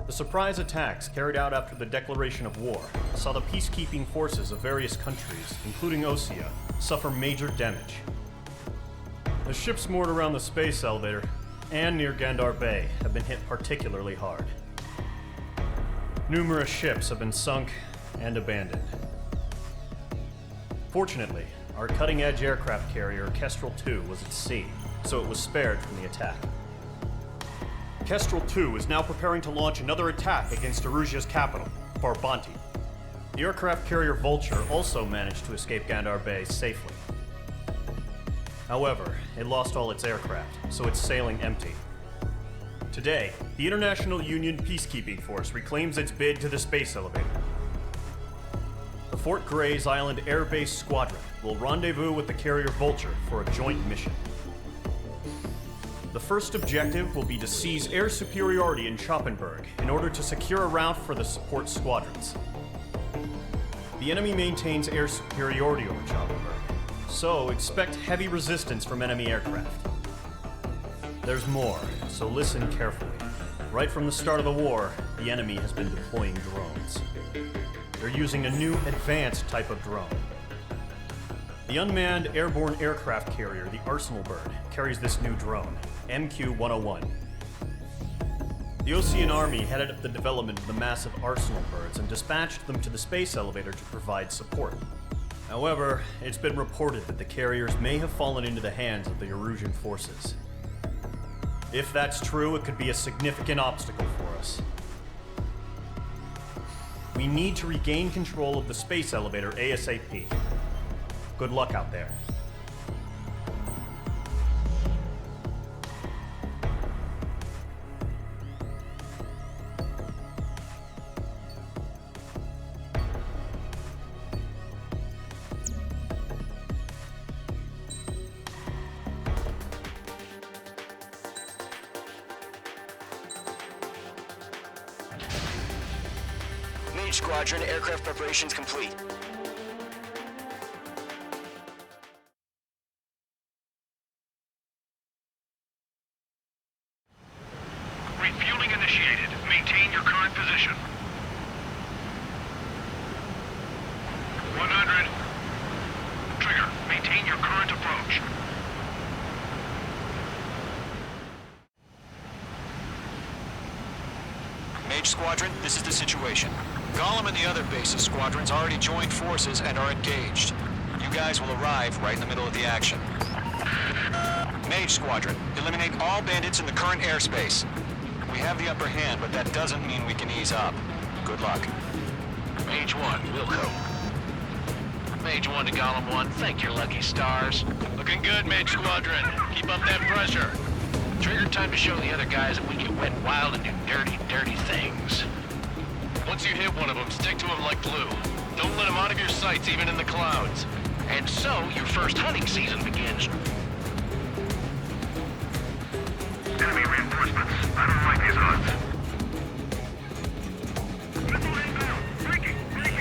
The surprise attacks carried out after the declaration of war saw the peacekeeping forces of various countries, including Osea, suffer major damage. The ships moored around the space elevator and near Gandar Bay have been hit particularly hard. Numerous ships have been sunk and abandoned. Fortunately, our cutting-edge aircraft carrier Kestrel II was at sea, so it was spared from the attack. Kestrel II is now preparing to launch another attack against Erusia's capital, Farbanti. The aircraft carrier Vulture also managed to escape Gandar Bay safely. However, it lost all its aircraft, so it's sailing empty. Today, the International Union Peacekeeping Force reclaims its bid to the space elevator. The Fort Gray's Island Air Base Squadron will rendezvous with the carrier Vulture for a joint mission. The first objective will be to seize air superiority in Schoppenberg in order to secure a route for the support squadrons. The enemy maintains air superiority over Schoppenberg, so expect heavy resistance from enemy aircraft. There's more, so listen carefully. Right from the start of the war, the enemy has been deploying drones. They're using a new advanced type of drone. The unmanned airborne aircraft carrier, the Arsenal Bird, carries this new drone, MQ-101. The Osean Army headed up the development of the massive Arsenal Birds and dispatched them to the space elevator to provide support. However, it's been reported that the carriers may have fallen into the hands of the Erusian forces. If that's true, it could be a significant obstacle for us. We need to regain control of the space elevator ASAP. Good luck out there. Mage Squadron, aircraft preparations complete. Refueling initiated. Maintain your current position. 100. Trigger, maintain your current approach. Mage Squadron, this is the situation. Golem and the other base's squadrons already joined forces and are engaged. You guys will arrive right in the middle of the action. Mage Squadron, eliminate all bandits in the current airspace. We have the upper hand, but that doesn't mean we can ease up. Good luck. Mage 1, Wilco. Mage 1 to Golem 1, thank your lucky stars. Looking good, Mage Squadron. Keep up that pressure. Trigger time to show the other guys that we get wet and wild and do dirty, dirty things. Once you hit one of them, stick to him like glue. Don't let him out of your sights, even in the clouds. And so, your first hunting season begins. Enemy reinforcements. I don't like these odds.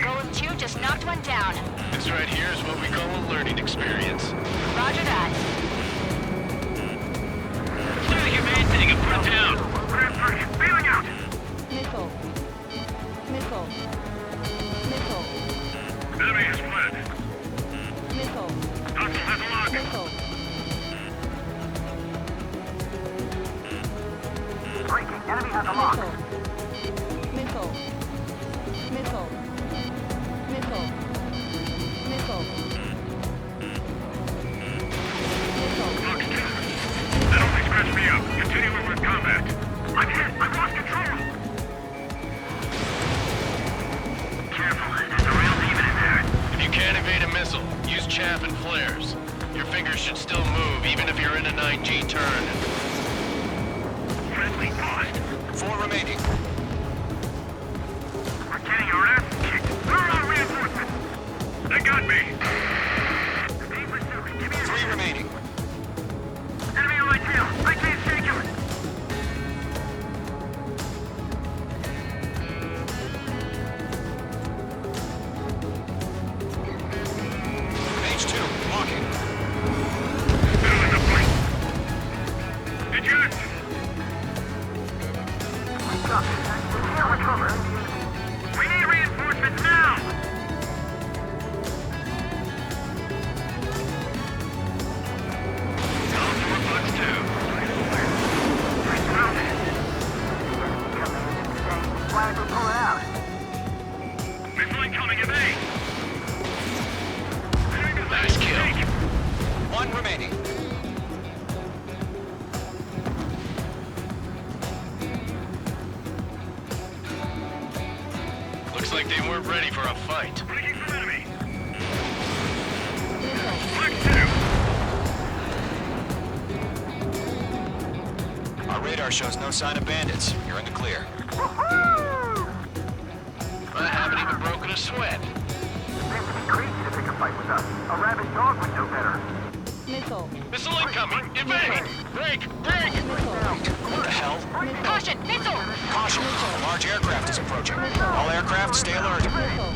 Golem 2 just knocked one down. This right here is what we call a learning experience. Roger that. Stay your man thing and put it down. Bailing out. Missile. Missile. Missile. Enemy has fled. Missile. Hostile has a lock. Missile. Breaking. Enemy has a lock. Missile. Missile. Missile. Missile. Missile. Fox 2. That only scratched me up. Continuing with combat. I'm hit. I've lost control. Careful. There's a real demon in there. If you can't evade a missile, use chaff and flares. Your fingers should still move, even if you're in a 9G turn. Friendly lost. 4 remaining. We're getting our ass kicked. Where are our reinforcements? They got me. Being pursued. Give me a 3 remaining. enemy on my tail. I can't shake him. Mage 2, walking. Still in the fight. Did you? weren't ready for a fight. Our radar shows no sign of bandits. You're in the clear. I haven't even broken a sweat. Missile. Missile incoming! Evade! Break! Break! What the hell? Caution! Missile! Caution! A large aircraft is approaching. All aircraft, stay alert. Missile.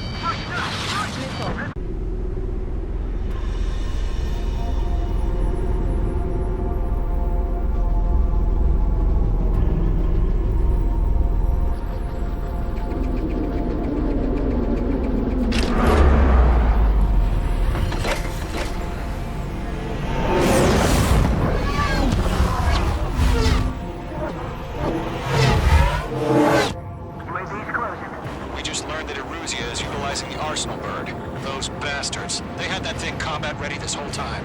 We just learned that Eruzia is utilizing the Arsenal bird. Those bastards. They had that thing combat ready this whole time.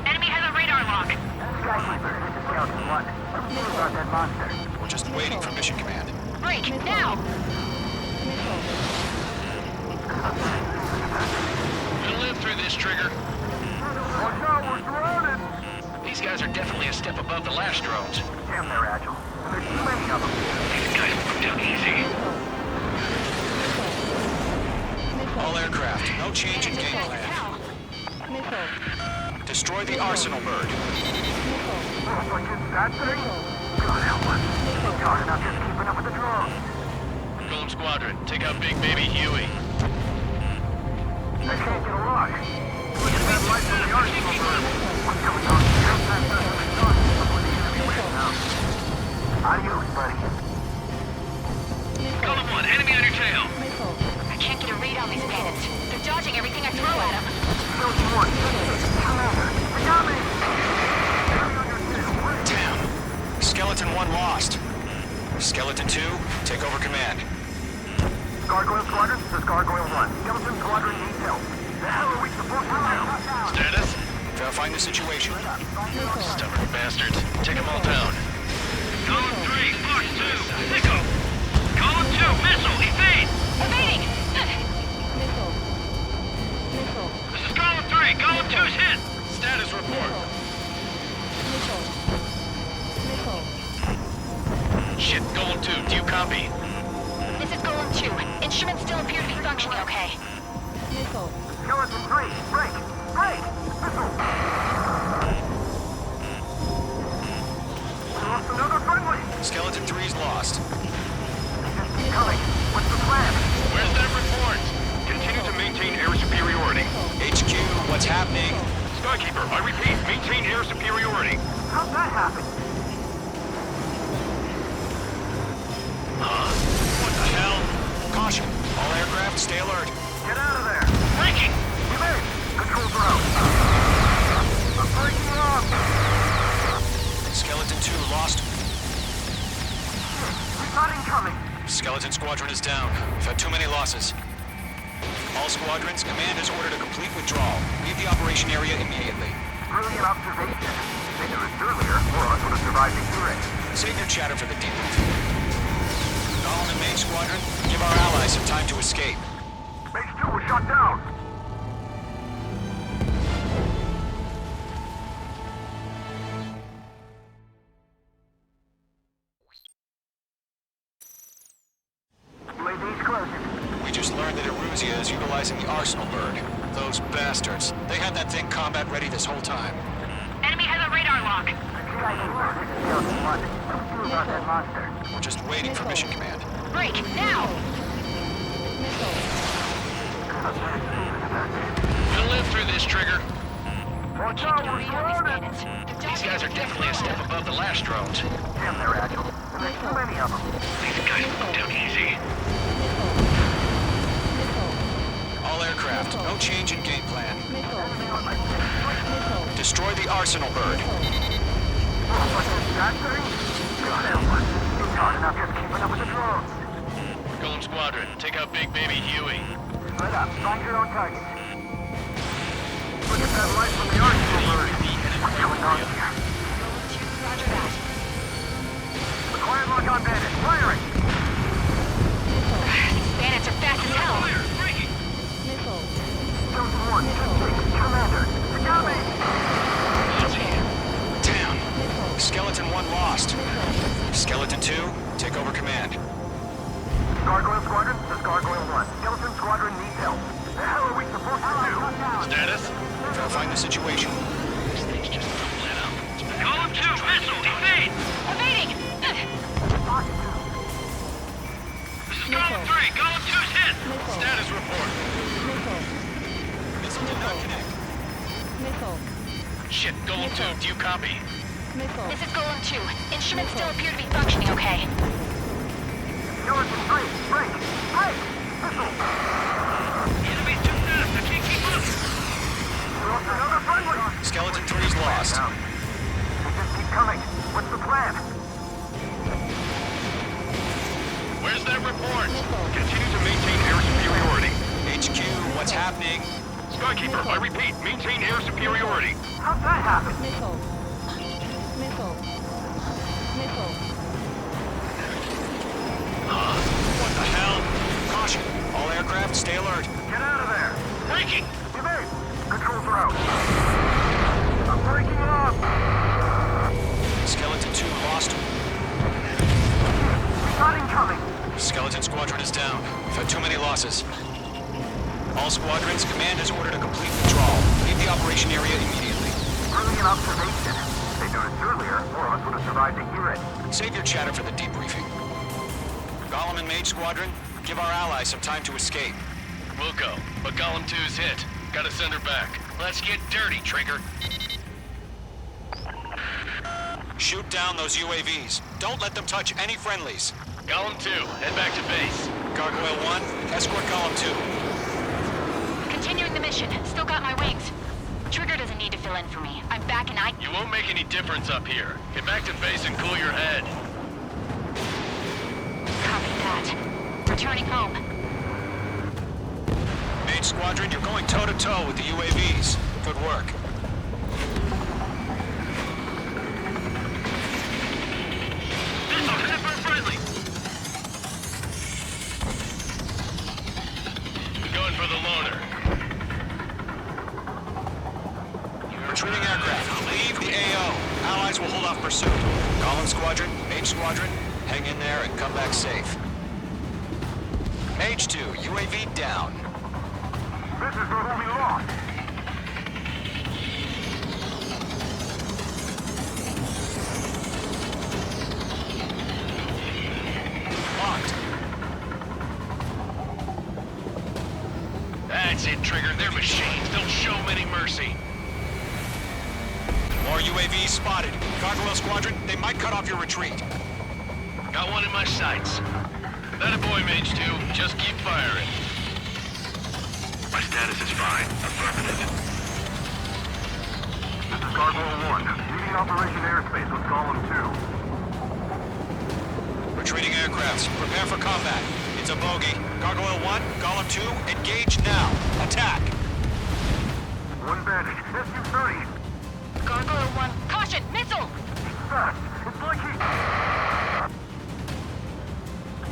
Enemy has a radar lock. We're just waiting for mission command. Break! Now! We'll live through this, Trigger. These guys are definitely a step above the last drones. Damn, they're agile. There's too many of them. These guys moved down easy. All aircraft, no change in game plan. Hell! Missile. Destroy the Arsenal bird. That thing? God help us. Talking about just keeping up with the drones. Golem Squadron, take out Big Baby Huey. I can't get a lock. Look at that light from the Arsenal bird. What's going on here? Adios, buddy. Golem 1, enemy on your tail. Missile. I can't get a read on these bandits. They're dodging everything I throw at them. Killed one. Commander, they got me. Damn. Skeleton 1 lost. Skeleton 2, take over command. Gargoyle Squadron, this is Gargoyle 1. Skeleton Squadron needs help. The hell are we supposed to do? Status? Verifying the situation. Stubborn bastards. Take them all down. Golem 3, Fox 2, Nico! Golem 2, missile, evade! Evading! Missile. Missile. This is Golem 3, Golem 2's hit! Status report. Missile. Missile. Shit, Golem 2, do you copy? This is Golem 2. Instruments still appear to be functioning okay. Missile. Skeleton 3, break! Break! Missile! We lost another friendly! Skeleton 3's lost. Just keep coming. What's the plan? Where's that report? Continue to maintain air superiority. HQ, what's happening? Skykeeper, I repeat, maintain air superiority. How'd that happen? What the hell? Caution. All aircraft, stay alert. Get out of there! Breaking! You made! Controls are out! I'm breaking off! Skeleton 2 lost. We've got incoming! Skeleton Squadron is down. We've had too many losses. All squadrons, command has ordered a complete withdrawal. Leave the operation area immediately. Brilliant observation. They knew this earlier, or else would have survived the hearing. Save your chatter for the debrief. Golem and Mage Squadron, give our allies some time to escape. Base 2 was shot down! Ladies closing. We just learned that Eruzia is utilizing the Arsenal bird. Those bastards. They had that thing combat ready this whole time. Enemy has a radar lock. This is Skeleton 1. What do we do about that monster? We're just waiting for mission command. Break! Now! Missile. We'll live through this, Trigger. Watch Can't out, get a we're read on these surrounded! bandits. They're These dodging guys are everything I definitely a throw step at them. above the last drones. Damn, they're agile. And there's too many of them. These guys moved down easy. Missile. All aircraft, no change in game plan. Missile. Missile. Destroy the Arsenal bird. What's that thing? God help us. You're talking about just keeping up with the drones. Golem Squadron, take out Big Baby Huey. Split up. Find your own targets. Look at that light from the Arsenal bird. What's going on here? Golem 2, roger that. Acquired lock on bandit. Firing! These bandits are fast as hell. Shit, Golem 2, do you copy? Missile. This is Golem 2. Instruments still appear to be functioning okay. Skeleton 3, break! Missile! Enemy's too fast, I can't keep up! We lost another friendly! Skeleton 3's lost. Down. They just keep coming. What's the plan? Where's that report? Missile. Continue to maintain air superiority. HQ, what's happening? Skykeeper, I repeat, maintain air superiority. How'd that happen? Missile. Missile. Missile. What the hell? Caution, all aircraft stay alert. Get out of there! Breaking! Evade! Controls are out. I'm breaking up! Skeleton 2 lost. Not incoming! Skeleton Squadron is down. We've had too many losses. All squadrons, command has ordered a complete withdrawal. Leave the operation area immediately. Brilliant observation. If they noticed earlier, more of us would have survived to hear it. Save your chatter for the debriefing. Golem and Mage Squadron, give our allies some time to escape. We'll go, but Golem 2's hit. Gotta send her back. Let's get dirty, Trigger. Shoot down those UAVs. Don't let them touch any friendlies. Golem 2, head back to base. Gargoyle 1, escort Golem 2. Continuing the mission. Still got my wings. Trigger doesn't need to fill in for me. I'm back and I... You won't make any difference up here. Get back to base and cool your head. Copy that. Returning home. Mage Squadron, you're going toe-to-toe with the UAVs. Good work. Missile, head for friendly! Going for the loner. Retreating aircraft, leave the AO. Allies will hold off pursuit. Golem Squadron, Mage Squadron, hang in there and come back safe. Mage 2, UAV down. This is where we lost. Locked. That's it, Trigger. They're machines. Don't show them any mercy. More UAVs spotted. Gargoyle Squadron, they might cut off your retreat. Got one in my sights. That a boy, Mage 2. Just keep firing. My status is fine. Affirmative. This is Gargoyle 1, leading Operation Airspace with Golem 2. Retreating aircrafts, prepare for combat. It's a bogey. Gargoyle 1, Golem 2, engage now. Attack. One bandage. SU-30. Gargoyle 1. Caution! Missile! Fast. It's like he...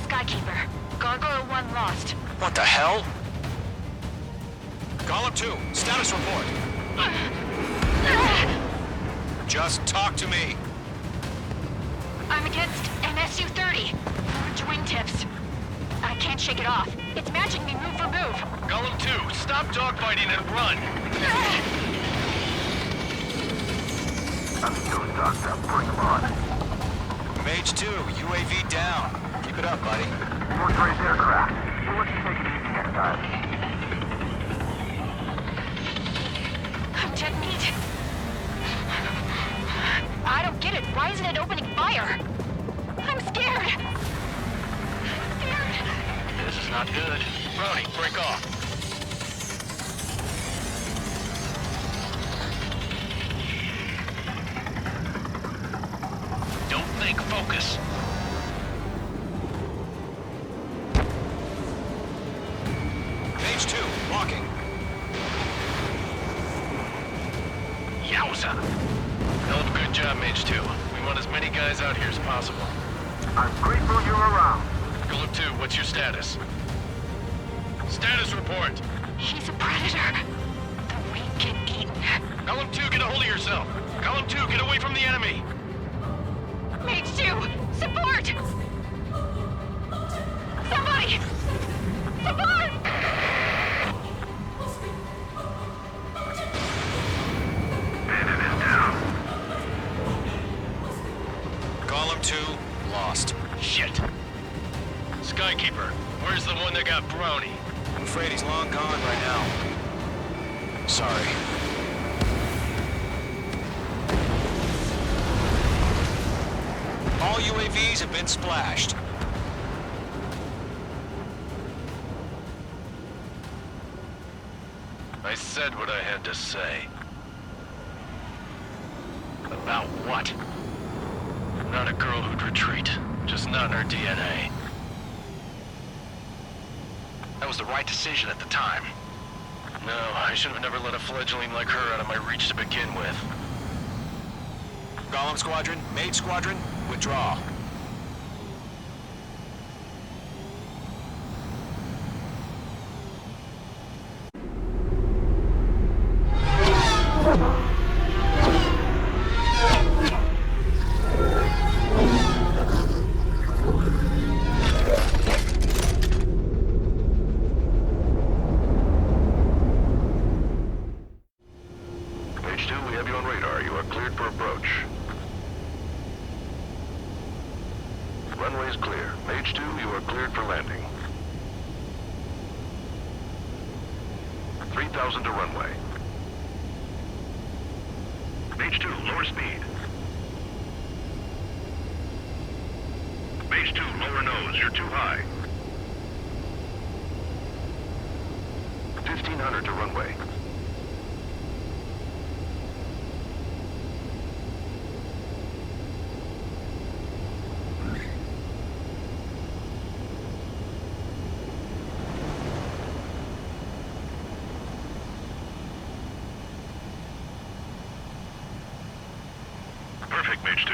Skykeeper. Gargoyle 1 lost. What the hell? Golem 2, status report. Just talk to me. I'm against MSU-30. Orange wingtips. I can't shake it off. It's matching me move for move. Golem 2, stop dogfighting and run. I'm still stocked up. Bring them on. Mage 2, UAV down. Keep it up, buddy. Force race aircraft. We'll let you take it easy next time. I'm dead meat. I don't get it. Why isn't it opening fire? I'm scared. Scared. This is not good. Brody, break off. Don't think, focus. Mage 2, walking. Yowza! Hell of a good job, Mage 2. We want as many guys out here as possible. I'm grateful you're around. Golem 2, what's your status? Status report. He's a predator. The weak get eaten. Golem 2, get a hold of yourself. Golem 2, get away from the enemy. Mage 2, support! Somebody! Support! Golem 2, lost. Shit. Skykeeper, where's the one that got Brownie? I'm afraid he's long gone right now. Sorry. UAVs have been splashed. I said what I had to say. About what? Not a girl who'd retreat. Just not in her DNA. That was the right decision at the time. No, I should have never let a fledgling like her out of my reach to begin with. Golem Squadron, Mage Squadron, withdraw. Page 2, we have you on radar. You are cleared for approach. Runway is clear. Mage 2, you are cleared for landing. 3,000 to runway. Mage 2, lower speed. Mage 2, lower nose. You're too high. 1,500 to runway. Perfect, Mage 2.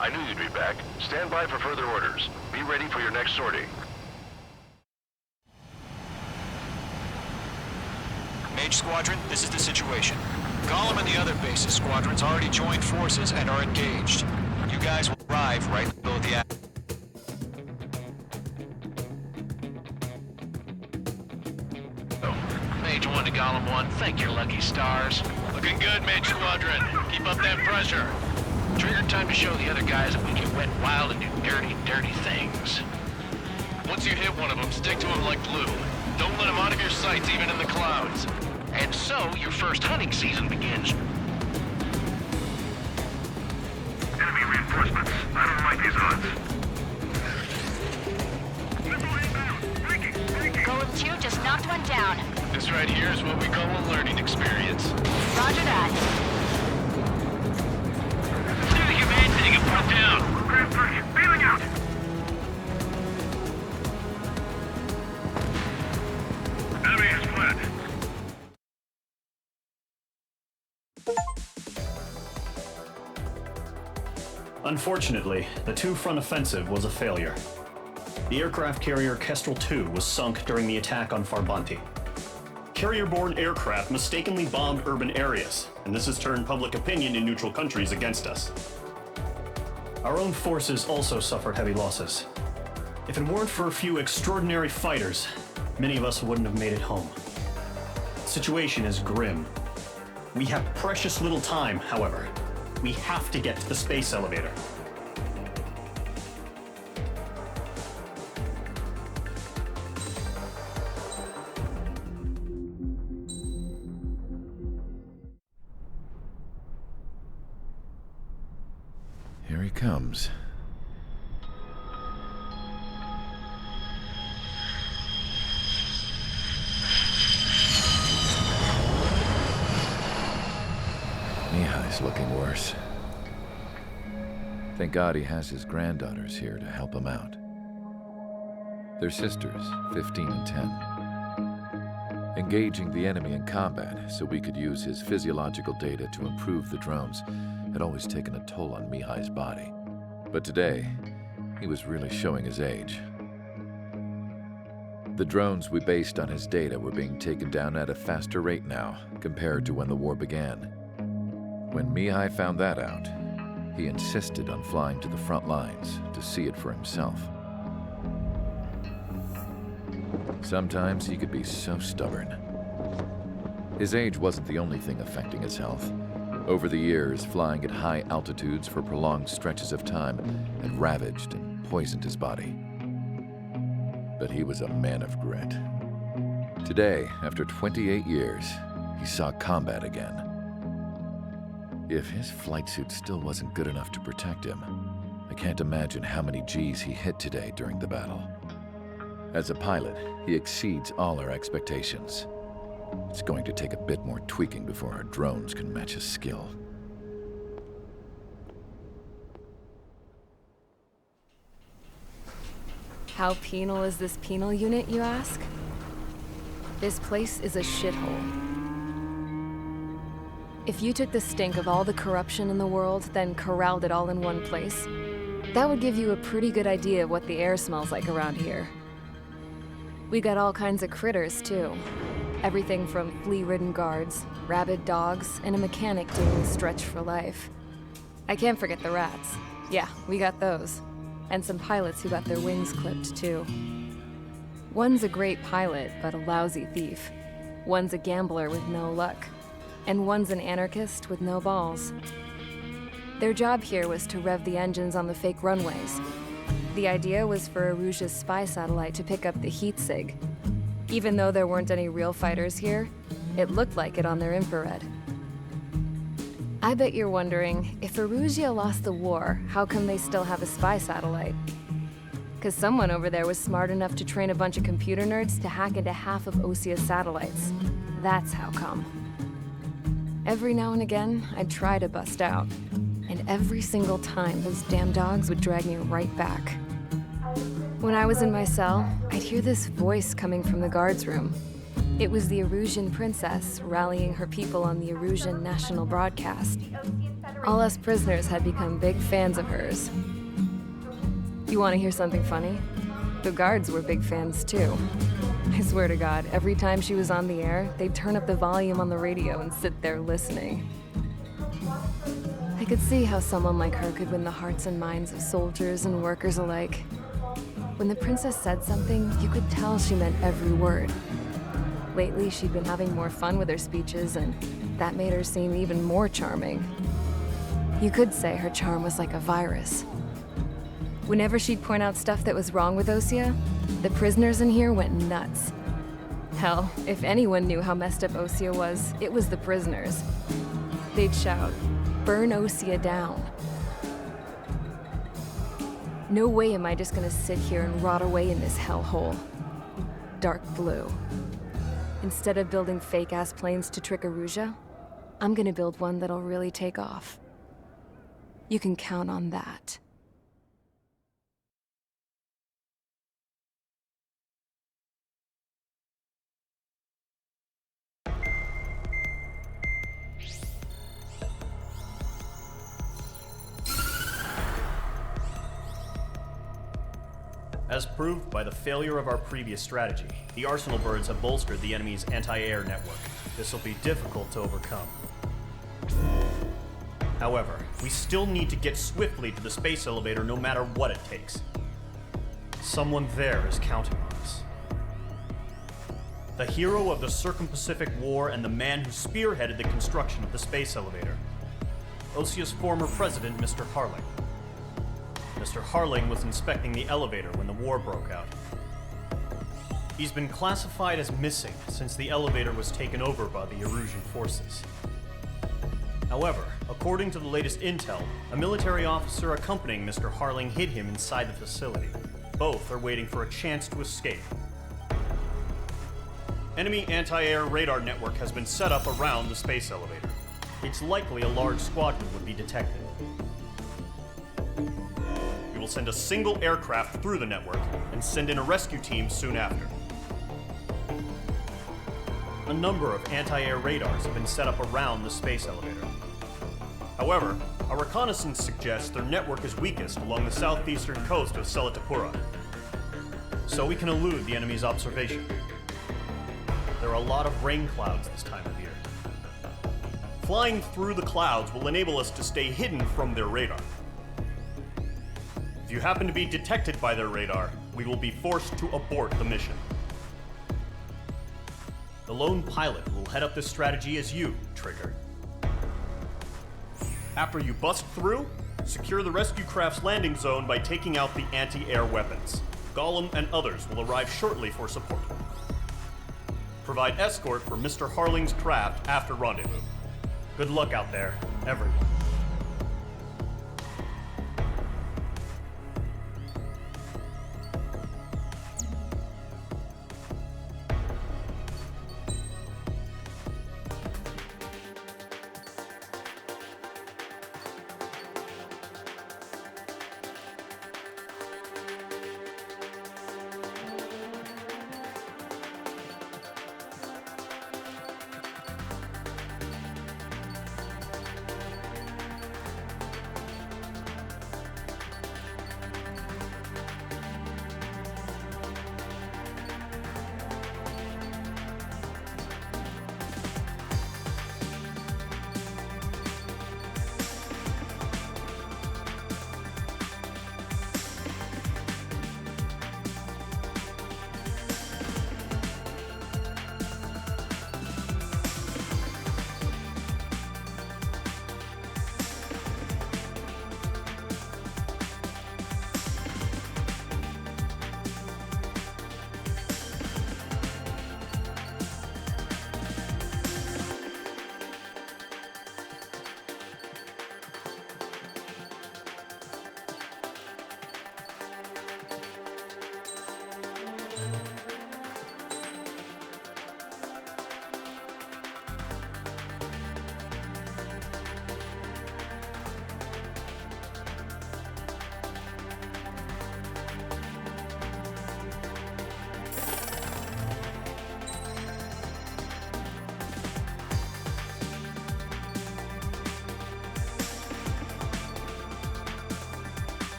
I knew you'd be back. Stand by for further orders. Be ready for your next sortie. Mage Squadron, this is the situation. Golem and the other bases squadrons already joined forces and are engaged. You guys will arrive right in the middle of the action. Mage 1 to Golem 1, thank your lucky stars. Looking good, Mage Squadron. Keep up that pressure. Trigger time to show the other guys that we can wet wild and do dirty, dirty things. Once you hit one of them, stick to them like glue. Don't let them out of your sights, even in the clouds. And so, your first hunting season begins. Enemy reinforcements. I don't like these odds. Golem 2 just knocked one down. This right here is what we call a learning experience. Roger that. Do the humane thing and put it down. Grand Prix, bailing out. Enemy has fled. Unfortunately, the two-front offensive was a failure. The aircraft carrier Kestrel II was sunk during the attack on Farbanti. Carrier-borne aircraft mistakenly bombed urban areas, and this has turned public opinion in neutral countries against us. Our own forces also suffered heavy losses. If it weren't for a few extraordinary fighters, many of us wouldn't have made it home. The situation is grim. We have precious little time, however. We have to get to the space elevator. Here he comes. Mihai's looking worse. Thank God he has his granddaughters here to help him out. They're sisters, 15 and 10. Engaging the enemy in combat so we could use his physiological data to improve the drones had always taken a toll on Mihai's body. But today, he was really showing his age. The drones we based on his data were being taken down at a faster rate now compared to when the war began. When Mihai found that out, he insisted on flying to the front lines to see it for himself. Sometimes he could be so stubborn. His age wasn't the only thing affecting his health. Over the years, flying at high altitudes for prolonged stretches of time had ravaged and poisoned his body. But he was a man of grit. Today, after 28 years, he saw combat again. If his flight suit still wasn't good enough to protect him, I can't imagine how many G's he hit today during the battle. As a pilot, he exceeds all our expectations. It's going to take a bit more tweaking before our drones can match his skill. How penal is this penal unit, you ask? This place is a shithole. If you took the stink of all the corruption in the world, then corralled it all in one place, that would give you a pretty good idea of what the air smells like around here. We got all kinds of critters, too. Everything from flea-ridden guards, rabid dogs, and a mechanic doing the stretch for life. I can't forget the rats. Yeah, we got those. And some pilots who got their wings clipped, too. One's a great pilot, but a lousy thief. One's a gambler with no luck. And one's an anarchist with no balls. Their job here was to rev the engines on the fake runways. The idea was for Erusia's spy satellite to pick up the heat sig. Even though there weren't any real fighters here, it looked like it on their infrared. I bet you're wondering, if Erusia lost the war, how come they still have a spy satellite? 'Cause someone over there was smart enough to train a bunch of computer nerds to hack into half of Osia's satellites. That's how come. Every now and again, I'd try to bust out. And every single time, those damn dogs would drag me right back. When I was in my cell, I'd hear this voice coming from the guards room. It was the Erusian princess rallying her people on the Erusian national broadcast. All us prisoners had become big fans of hers. You want to hear something funny? The guards were big fans too. I swear to God, every time she was on the air, they'd turn up the volume on the radio and sit there listening. I could see how someone like her could win the hearts and minds of soldiers and workers alike. When the princess said something, you could tell she meant every word. Lately, she'd been having more fun with her speeches, and that made her seem even more charming. You could say her charm was like a virus. Whenever she'd point out stuff that was wrong with Osia, the prisoners in here went nuts. Hell, if anyone knew how messed up Osia was, it was the prisoners. They'd shout, "Burn Osia down." No way am I just gonna sit here and rot away in this hellhole. Dark blue. Instead of building fake-ass planes to trick Erusia, I'm gonna build one that'll really take off. You can count on that. As proved by the failure of our previous strategy, the Arsenal birds have bolstered the enemy's anti-air network. This will be difficult to overcome. However, we still need to get swiftly to the space elevator no matter what it takes. Someone there is counting on us. The hero of the Circum-Pacific War and the man who spearheaded the construction of the space elevator. Osia's former president, Mr. Harling. Mr. Harling was inspecting the elevator when the war broke out. He's been classified as missing since the elevator was taken over by the Erusian forces. However, according to the latest intel, a military officer accompanying Mr. Harling hid him inside the facility. Both are waiting for a chance to escape. Enemy anti-air radar network has been set up around the space elevator. It's likely a large squadron would be detected. We will send a single aircraft through the network and send in a rescue team soon after. A number of anti-air radars have been set up around the space elevator. However, our reconnaissance suggests their network is weakest along the southeastern coast of Selatapura, so we can elude the enemy's observation. There are a lot of rain clouds this time of year. Flying through the clouds will enable us to stay hidden from their radar. If you happen to be detected by their radar, we will be forced to abort the mission. The lone pilot will head up this strategy as you, Trigger. After you bust through, secure the rescue craft's landing zone by taking out the anti-air weapons. Gollum and others will arrive shortly for support. Provide escort for Mr. Harling's craft after rendezvous. Good luck out there, everyone.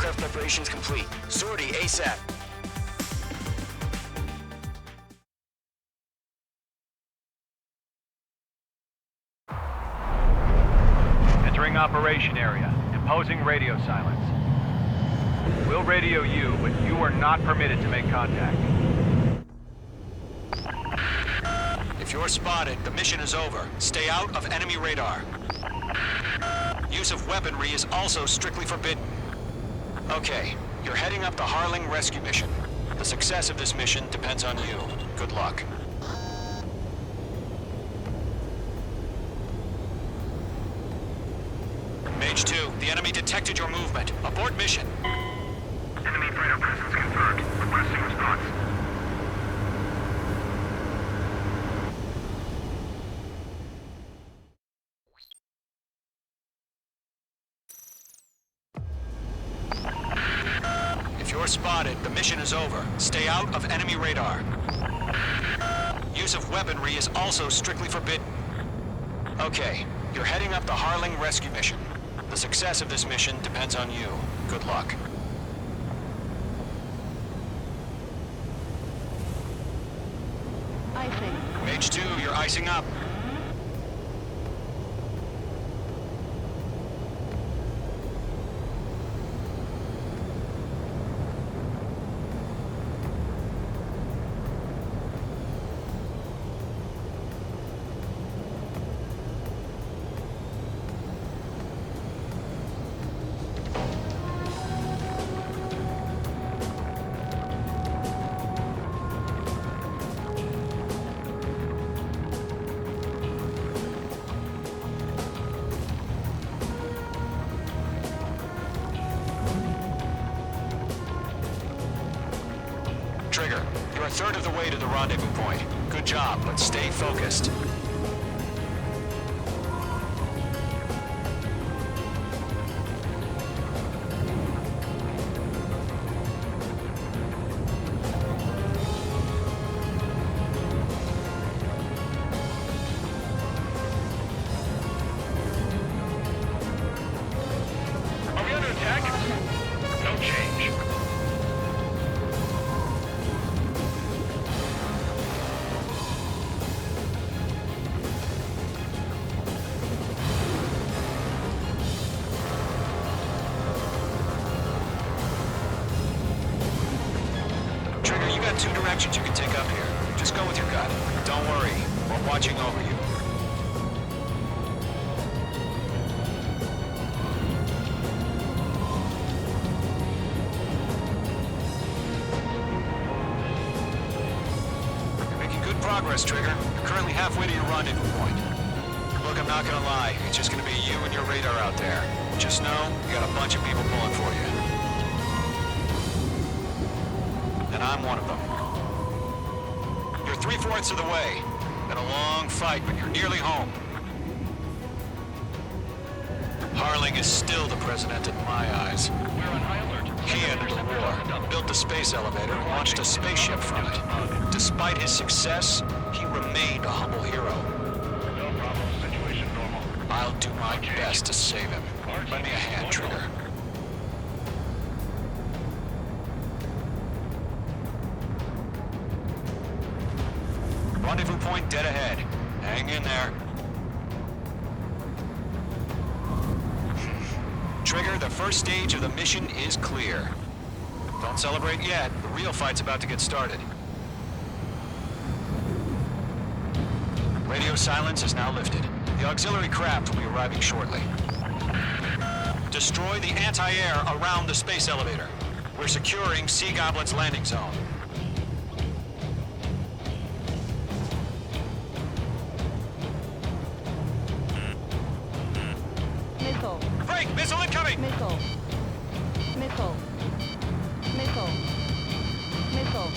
Aircraft preparations complete. Sortie ASAP. Entering operation area. Imposing radio silence. We'll radio you, but you are not permitted to make contact. If you're spotted, the mission is over. Stay out of enemy radar. Use of weaponry is also strictly forbidden. Okay, you're heading up the Harling rescue mission. The success of this mission depends on you. Good luck. Mage 2, the enemy detected your movement. Abort mission. Enemy freighter presence confirmed. Requesting response. If you're spotted, the mission is over. Stay out of enemy radar. Use of weaponry is also strictly forbidden. Okay, you're heading up the Harling rescue mission. The success of this mission depends on you. Good luck. Icing. Mage 2, you're icing up. Trigger, you're a third of the way to the rendezvous point. Good job, but stay focused. Are we under attack? No change. Trigger, you got two directions you can take up here. Just go with your gut. Don't worry, we're watching over you. You're making good progress, Trigger. You're currently halfway to your rendezvous point. Look, I'm not gonna lie. It's just gonna be you and your radar out there. Just know, you got a bunch of people pulling for you. And I'm one of them. You're 3/4 of the way. Been a long fight, but you're nearly home. Harling is still the president in my eyes. We're on high alert. He ended the war, built the space elevator, and launched a spaceship from it. Despite his success, he remained a humble hero. No problem. Situation normal. I'll do my best to save him. Lend me a hand, Trigger. Rendezvous point dead ahead. Hang in there. Trigger, the first stage of the mission is clear. Don't celebrate yet. The real fight's about to get started. Radio silence is now lifted. The auxiliary craft will be arriving shortly. Destroy the anti-air around the space elevator. We're securing Sea Goblin's landing zone. Missile. Break! Missile incoming! Missile. Missile. Missile. Missile.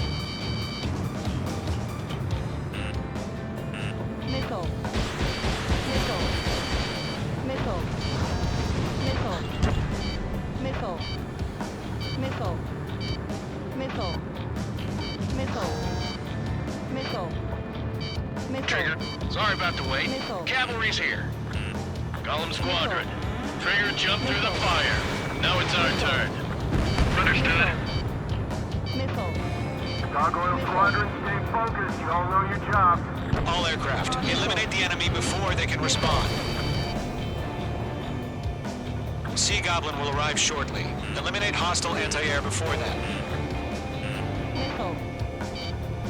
Missile. Missile. Missile. Missile. Missile. Missile. Missile. Missile. Missile. Missile. Trigger, sorry about the wait. Missile. Cavalry's here. Golem Squadron. Trigger jumped through the fire. Now it's our turn. Understood. Missile. Gargoyle Squadron, stay focused. You all know your job. All aircraft, eliminate the enemy before they can respond. Sea Goblin will arrive shortly. Eliminate hostile anti-air before that. Missile.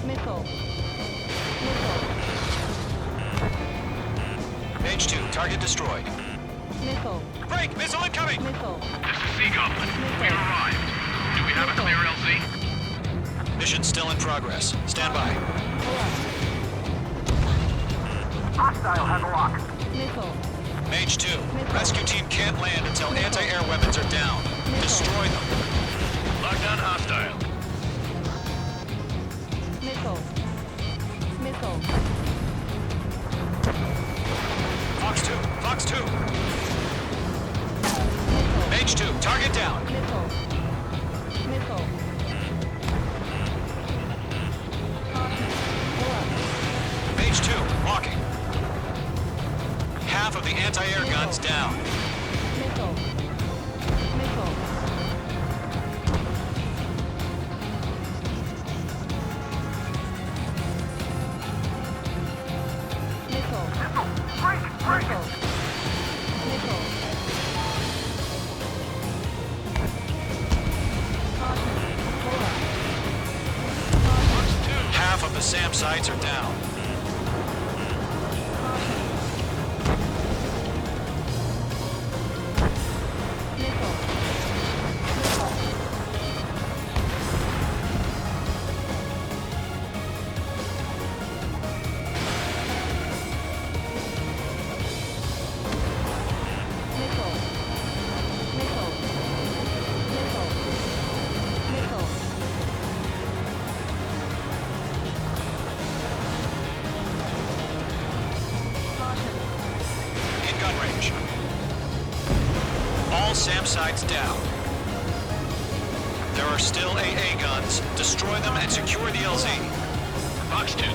Missile. Missile. Mage 2, target destroyed. Missile. Break! Missile incoming! Missile. This is Sea Goblin. We've arrived. Do we have a clear LZ? Mission still in progress. Stand by. Hostile has a lock. Missile. Mage 2, rescue team can't land until anti-air weapons are down. Destroy them. Lock down hostile. Missile. Missile. Fox 2, Fox 2. Mage 2, target down. Missile. Missile. Mage 2, walking. Half of the anti-air guns down. Missile. Missile. Missile. Break! Break! Missile. Missile. Caution. Hold up. Half of the SAM sites are down. In gun range. All SAM sites down. There are still AA guns. Destroy them and secure the LZ. Fox 2.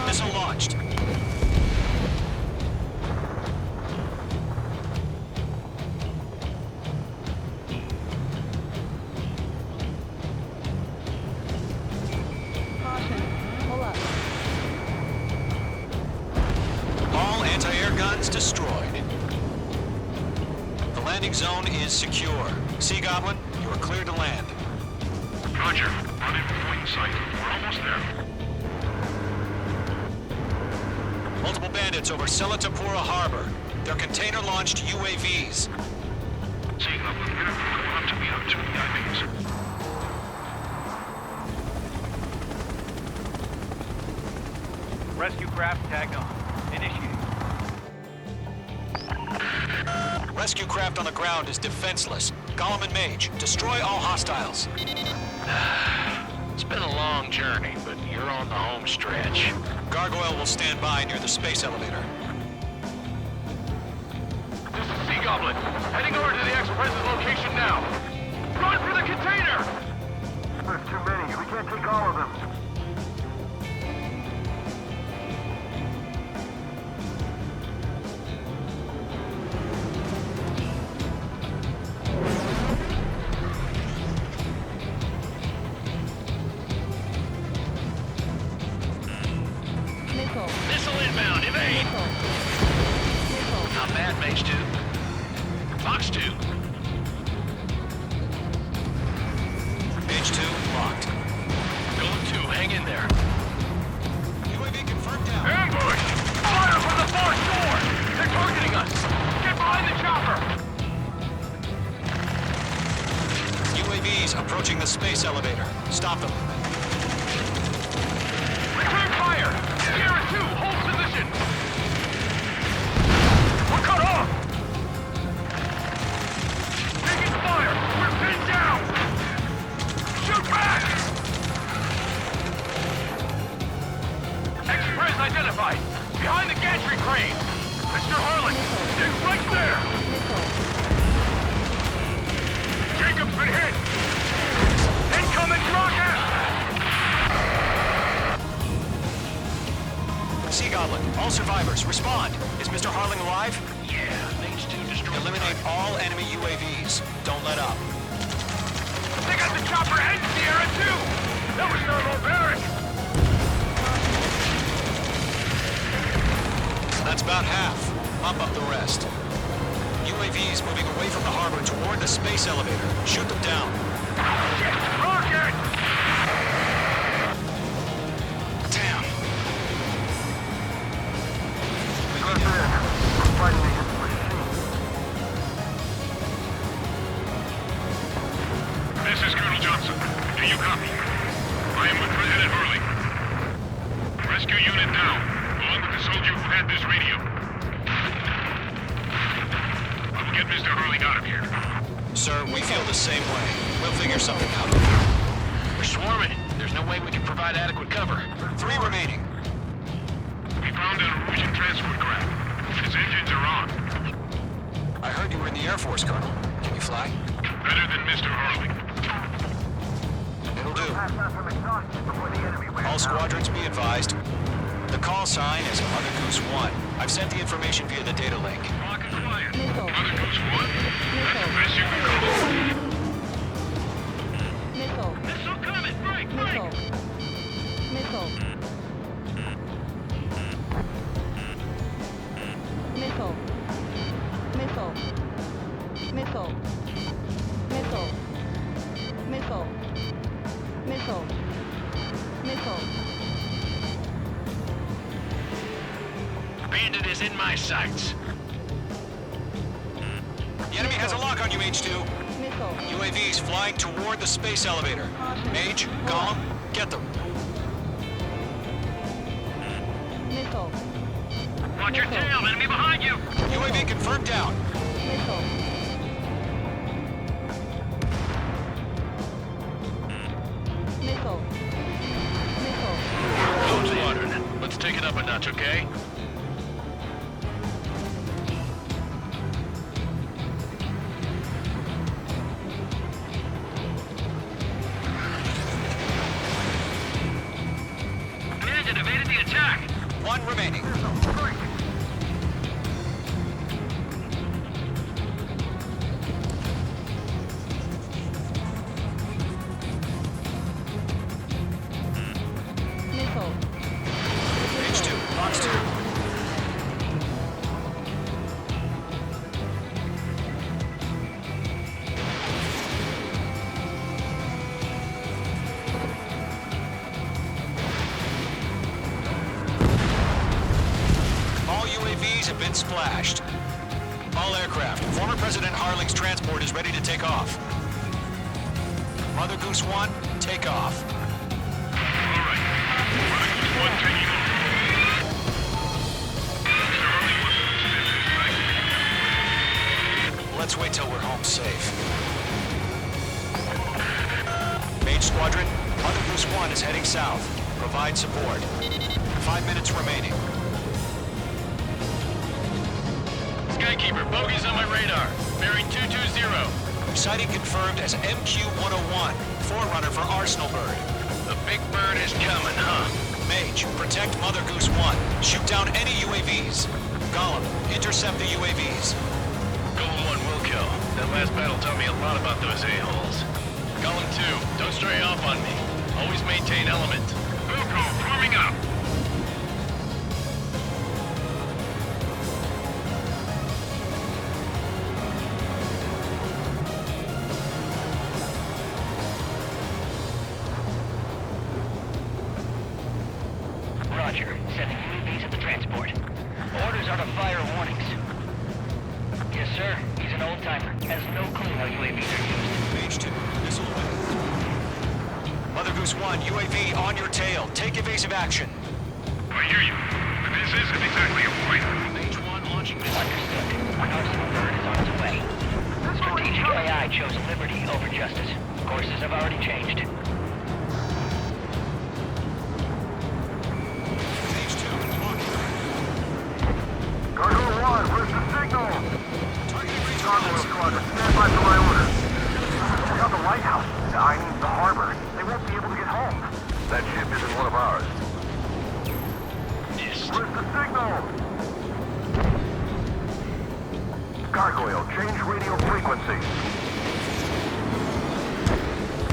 Missile launched. Caution. Pull up. All anti-air guns destroyed. The landing zone is secure. Sea Goblin, you are cleared to land. Roger. On in sight. We're almost there. Multiple bandits over Selatapura Harbor. They're container-launched UAVs. Sea Goblin, we're going up to meet up to the IVs. Rescue craft tagged on. Initiate. Rescue craft on the ground is defenseless. Gollum and Mage, destroy all hostiles. It's been a long journey, but you're on the home stretch. Gargoyle will stand by near the space elevator. This is Sea Goblin. Heading over to the Express's location now. Run for the container! There's too many. We can't take all of them. Missile. Missile inbound. Evade! Missile. Missile. Not bad, Mage 2. Fox 2. Mage 2, locked. Golem 2, hang in there. UAV confirmed down. Ambush! Fire from the far shore! They're targeting us! Get behind the chopper! UAVs approaching the space elevator. Stop them. Return fire! Sierra 2, hold position! We're cut off! Taking fire! We're pinned down! Shoot back! Express identified! Behind the gantry crane! Mr. Harlan! Get right there! Missile. Get Jacob's been hit! Incoming rocket! Sea Goblin, all survivors, respond. Is Mr. Harling alive? Yeah, Mage 2 destroyed. Eliminate all enemy UAVs. Don't let up. They got the chopper and Sierra too! That was thermobaric! That's about half. Mop up the rest. UAVs moving away from the harbor toward the space elevator. Shoot them down. Rocket! Damn. We're fighting against the machine. This is Colonel Johnson. Do you copy? I am with President Hurley. Rescue unit down, along with the soldier who had this radio. I will get Mr. Hurley out of here. Sir, we feel the same way. We'll figure something out. We're swarming. There's no way we can provide adequate cover. 3 remaining. We found an Erusian transport craft. Its engines are on. I heard you were in the Air Force, Colonel. Can you fly? Better than Mr. Hurley. It'll do. Pass out from exhaustion before the enemy wears All out. squadrons be advised. The call sign is Mother Goose 1. I've sent the information via the data link. Rocket quiet. Missile. Mother Goose 1. That's the best you can call. Missile. Missile coming. Break, Missile. Missile. Missile. Missile. Missile. Missile. Missile. Missile. Missile. Bandit is in my sights. The enemy has a lock on you, H2. Missile. UAVs flying toward the space elevator. Mage, Gollum, get them. Missile. Watch your tail. Enemy behind you. UAV confirmed down. Missile. Missile. Missile. Code Squadron, let's take it up a notch, okay? Bandit evaded the attack. 1 remaining. Missile. H2, box 2. All UAVs have been splashed. All aircraft. Former President Harling's transport is ready to take off. Mother Goose 1, take off. All right. Mother Goose 1 taking off. Mr. Hurley wants to extend his flight. Let's wait till we're home safe. Mage Squadron, Mother Goose 1 is heading south. Provide support. 5 minutes remaining. Skykeeper, bogeys on my radar. Bearing 220. Sighting confirmed as MQ-101, forerunner for Arsenal Bird. The big bird is coming, huh? Mage, protect Mother Goose 1. Shoot down any UAVs. Gollum, intercept the UAVs. Golem 1 will kill. That last battle taught me a lot about those a-holes. Golem 2, don't stray off on me. Always maintain element. Wilco, forming up. Roger. Sending UAVs at the transport. Orders are to fire warnings. Yes, sir. He's an old-timer. Has no clue how UAVs are used. Mage 2, missile away. Mother Goose 1, UAV on your tail. Take evasive action. I hear you. But this isn't exactly a fight. Mage 1 launching missile. Understood. An Arsenal bird is on its way. Strategic AI chose liberty over justice. Courses have already changed. Mage 2, launch. Cargo 1, where's the signal? Targeting range Cargo limits. Squadron, stand by for my orders. Gargoyle, change radio frequency.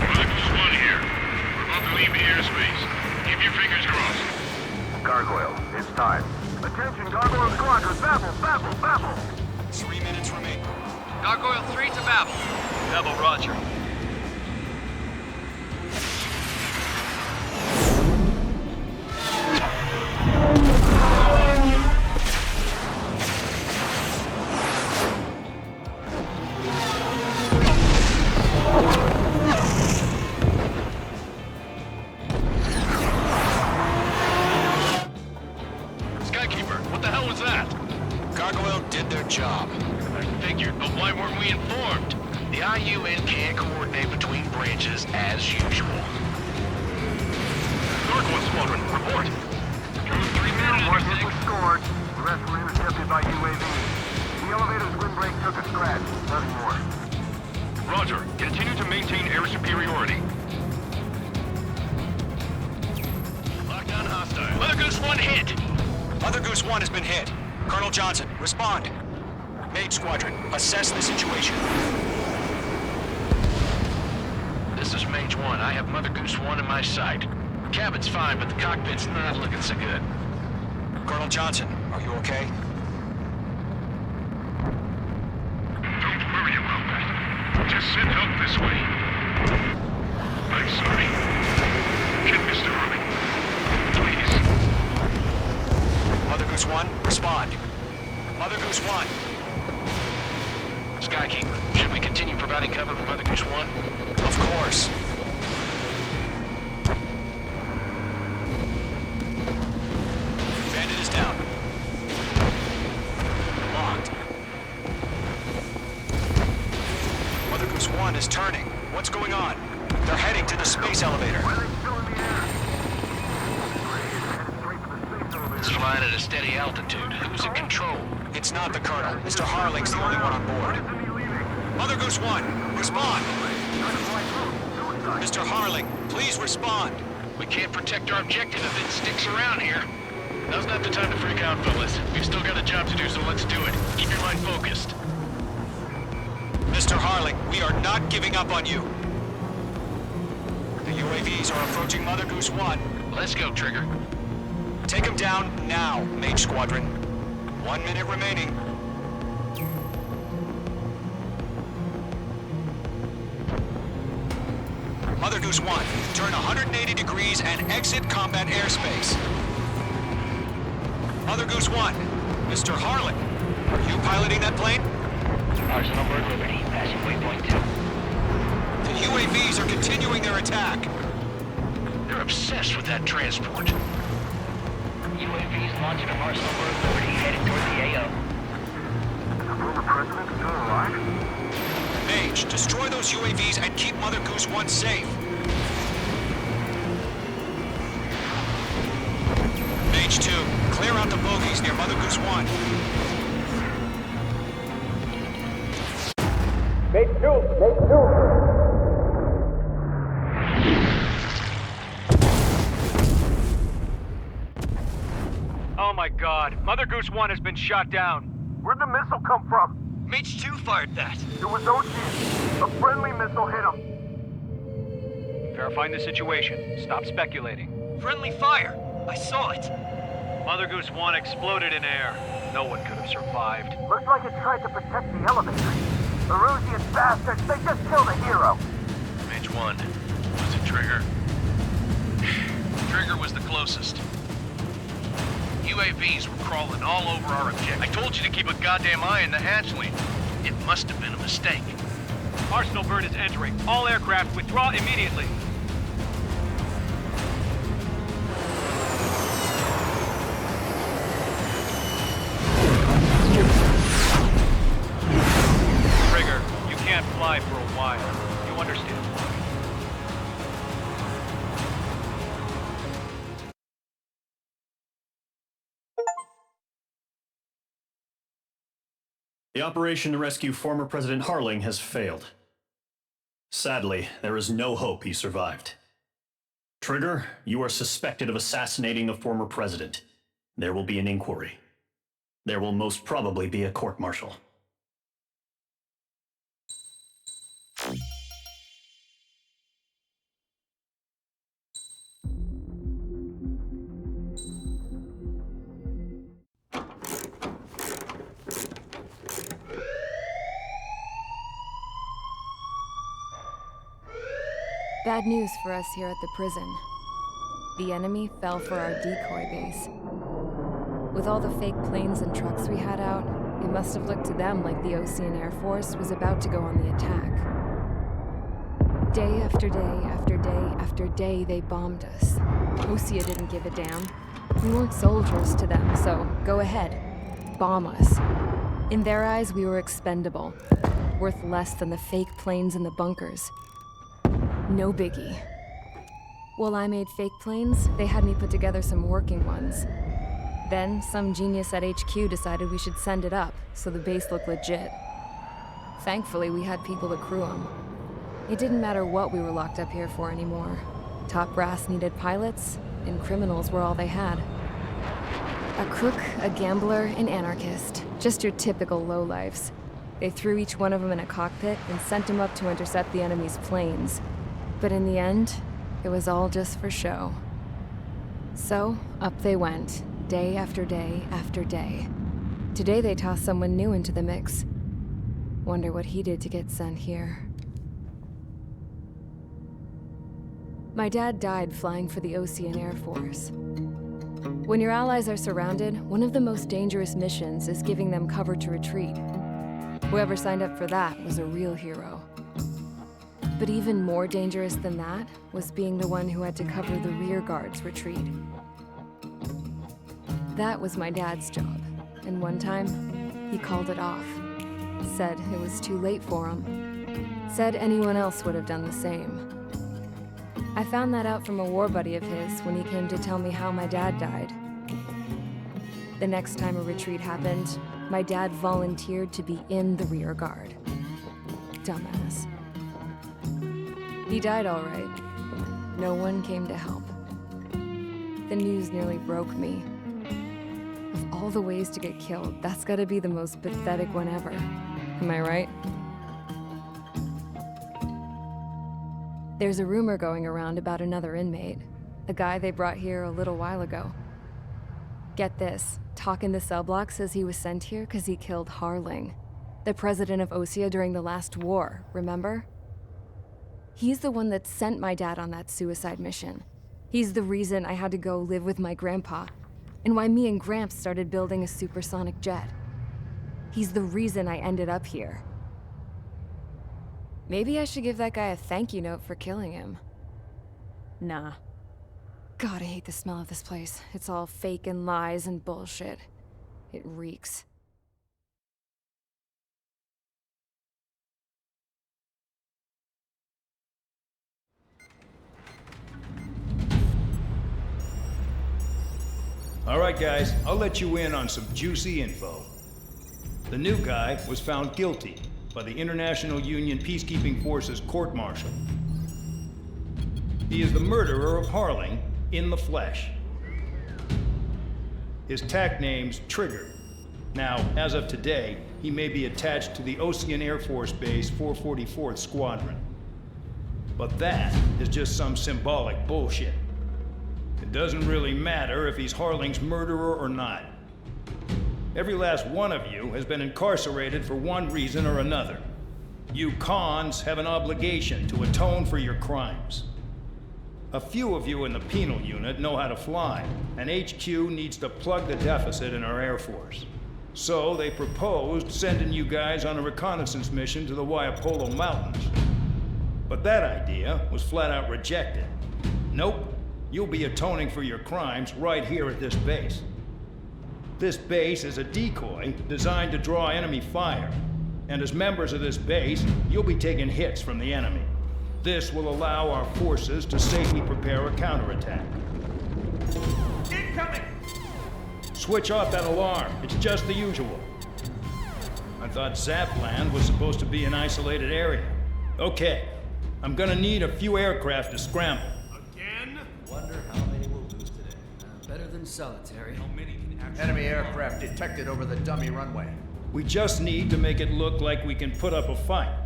Mother Goose 1 here. We're about to leave the airspace. Keep your fingers crossed. Gargoyle, it's time. Attention, Gargoyle Squadron, Babel! 3 minutes remain. Gargoyle 3 to Babel. Babel, roger. Skykeeper, what the hell was that? Gargoyle did their job. I figured, but why weren't we informed? The IUN can't coordinate between branches as usual. Gargoyle Squadron, report. 3 minutes, One hit was scored. The rest were intercepted by UAV. The elevator's windbreak took a scratch. Nothing more. Roger. Continue to maintain air superiority. Lockdown hostile. Mother Goose 1 hit. Mother Goose 1 has been hit. Colonel Johnson, respond. Mage Squadron, assess the situation. This is Mage 1. I have Mother Goose 1 in my sight. Cabin's fine, but the cockpit's not looking so good. Colonel Johnson, are you okay? Don't worry about that. Just send help this way. I'm sorry. Get Mr. Harling. Please. Mother Goose 1, respond. Mother Goose 1. Skykeeper, should we continue providing cover for Mother Goose 1? Of course. Bandit is down. Locked. Mother Goose 1 is turning. What's going on? They're heading to the space elevator. Why are they still in the air? Headed straight for the space elevator. It's flying at a steady altitude. Who's in control? It's not the Colonel. Mr. Harling's the only one on board. Isn't he leaving? Mother Goose 1, respond. Trying to fly through. Suicide. Mr. Harling, please respond. We can't protect our objective if it sticks around here. Now's not the time to freak out, fellas. We've still got a job to do, so let's do it. Keep your mind focused. Mr. Harling, we are not giving up on you. The UAVs are approaching Mother Goose 1. Let's go, Trigger. Take them down now, Mage Squadron. 1 minute remaining. Mother Goose 1, turn 180 degrees and exit combat airspace. Mother Goose 1, Mr. Harling, are you piloting that plane? Arsenal Bird Liberty, passing waypoint 2. The UAVs are continuing their attack. They're obsessed with that transport. UAVs launching from Arsenal Bird Liberty, heading toward the AO. The former president still alive? Mage, destroy those UAVs and keep Mother Goose 1 safe. Mage 2, clear out the bogies near Mother Goose 1. Oh my god. Mother Goose 1 has been shot down. Where'd the missile come from? Mage 2 fired that. It was OG. A friendly missile hit him. Verifying the situation. Stop speculating. Friendly fire. I saw it. Mother Goose 1 exploded in air. No one could have survived. Looks like it tried to protect the elevator. The Rusian bastards, they just killed a hero. Mage 1. Was it Trigger? Trigger was the closest. UAVs were crawling all over our objective. I told you to keep a goddamn eye on the hatchling. It must have been a mistake. Arsenal Bird is entering. All aircraft withdraw immediately. Trigger, you can't fly for a while. You understand? The operation to rescue former President Harling has failed. Sadly, there is no hope he survived. Trigger, you are suspected of assassinating the former president. There will be an inquiry. There will most probably be a court-martial. Bad news for us here at the prison. The enemy fell for our decoy base. With all the fake planes and trucks we had out, it must have looked to them like the Osean Air Force was about to go on the attack. Day after day after day after day, they bombed us. Osea didn't give a damn. We weren't soldiers to them, so go ahead. Bomb us. In their eyes, we were expendable. Worth less than the fake planes in the bunkers. No biggie. While I made fake planes, they had me put together some working ones. Then, some genius at HQ decided we should send it up, so the base looked legit. Thankfully, we had people to crew them. It didn't matter what we were locked up here for anymore. Top brass needed pilots, and criminals were all they had. A crook, a gambler, an anarchist. Just your typical lowlifes. They threw each one of them in a cockpit and sent them up to intercept the enemy's planes. But in the end, it was all just for show. So, up they went, day after day after day. Today they tossed someone new into the mix. Wonder what he did to get sent here. My dad died flying for the Osean Air Force. When your allies are surrounded, one of the most dangerous missions is giving them cover to retreat. Whoever signed up for that was a real hero. But even more dangerous than that was being the one who had to cover the rear guard's retreat. That was my dad's job, and one time, he called it off. Said it was too late for him. Said anyone else would have done the same. I found that out from a war buddy of his when he came to tell me how my dad died. The next time a retreat happened, my dad volunteered to be in the rear guard. Dumbass. He died all right. No one came to help. The news nearly broke me. Of all the ways to get killed, that's gotta be the most pathetic one ever. Am I right? There's a rumor going around about another inmate. A guy they brought here a little while ago. Get this, talk in the cell block says he was sent here because he killed Harling, the president of Osea during the last war, remember? He's the one that sent my dad on that suicide mission. He's the reason I had to go live with my grandpa, and why me and Gramps started building a supersonic jet. He's the reason I ended up here. Maybe I should give that guy a thank you note for killing him. Nah. God, I hate the smell of this place. It's all fake and lies and bullshit. It reeks. All right, guys, I'll let you in on some juicy info. The new guy was found guilty by the International Union Peacekeeping Forces court-martial. He is the murderer of Harling in the flesh. His TAC name's Trigger. Now, as of today, he may be attached to the Osean Air Force Base 444th Squadron. But that is just some symbolic bullshit. It doesn't really matter if he's Harling's murderer or not. Every last one of you has been incarcerated for one reason or another. You cons have an obligation to atone for your crimes. A few of you in the penal unit know how to fly, and HQ needs to plug the deficit in our Air Force. So they proposed sending you guys on a reconnaissance mission to the Waiapolo Mountains. But that idea was flat out rejected. Nope, you'll be atoning for your crimes right here at this base. This base is a decoy designed to draw enemy fire, and as members of this base, you'll be taking hits from the enemy. This will allow our forces to safely prepare a counterattack. Incoming! Switch off that alarm. It's just the usual. I thought Zapland was supposed to be an isolated area. Okay, I'm gonna need a few aircraft to scramble. Again? Wonder how many we'll lose today. Better than solitary. How many can actually... Enemy aircraft detected over the dummy runway. We just need to make it look like we can put up a fight.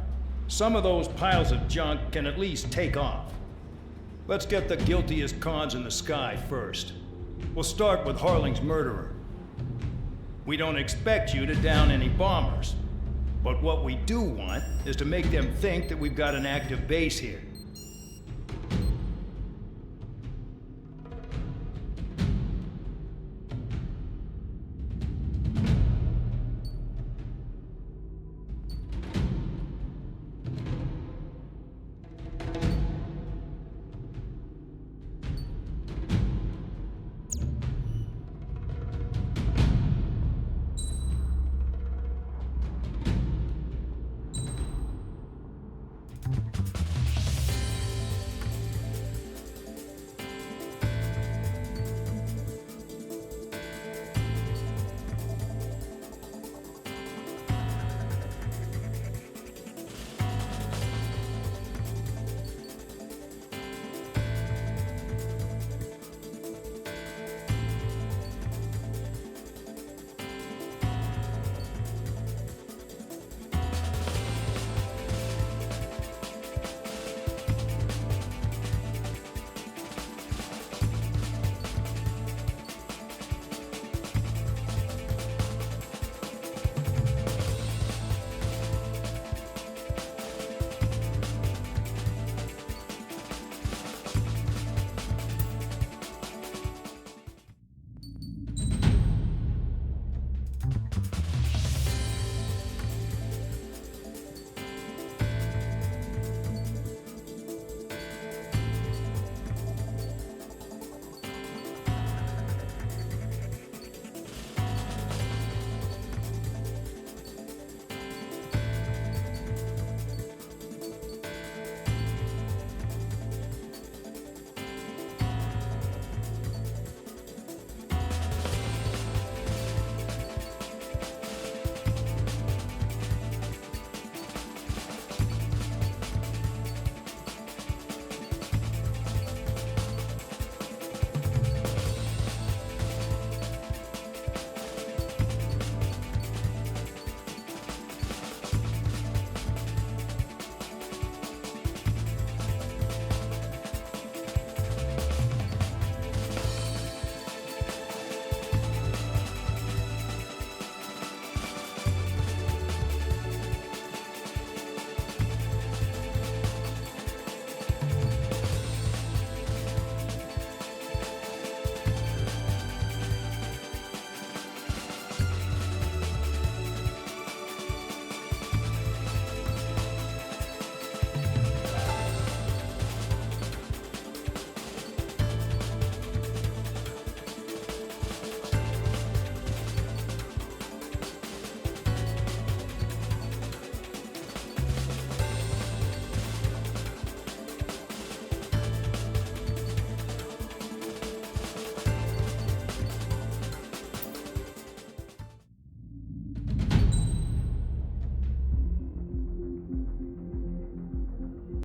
Some of those piles of junk can at least take off. Let's get the guiltiest cons in the sky first. We'll start with Harling's murderer. We don't expect you to down any bombers, but what we do want is to make them think that we've got an active base here.